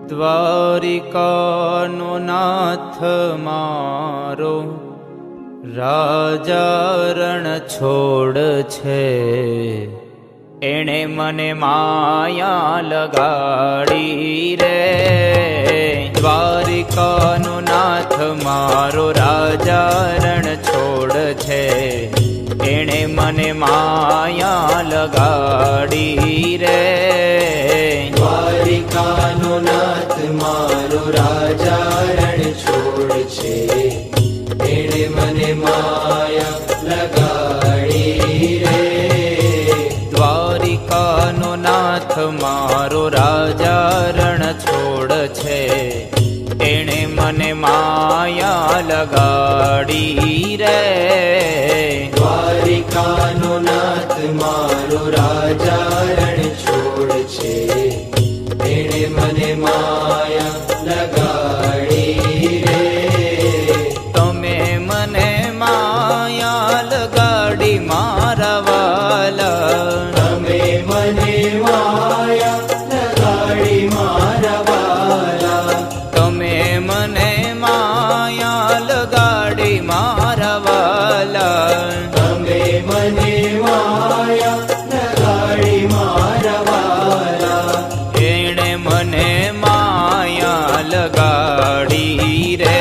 દ્વારિકાનો નાથ મારો રાજા રણ છોડ છે, એણે મને માયા લગાડી રે. દ્વારિકાનો નાથ મારો રાજા રણ છોડ છે, એણે મને માયા લગાડી રે. દ્વારિકાનો નાથ મારો રાજા રણ છોડ છે, એણે મને માયા લગાડી રે. દ્વારિકાનો નાથ મારો રાજા રણ છોડ છે, એણે મને માયા લગાડી રે. દ્વારિકાનો નાથ મારો રાજા રણ છોડ છે, એણે મને માયા લગાડી રે. તમે મને માયા લગાડી મારા વાલા, તમે મને માયા લગાડી મારા વાલા. તમે મને માયા લગાડી મારા વાલા. તમે મને માયા લગાડી મારા વાલા. એણે મને માયા લગાડી રે.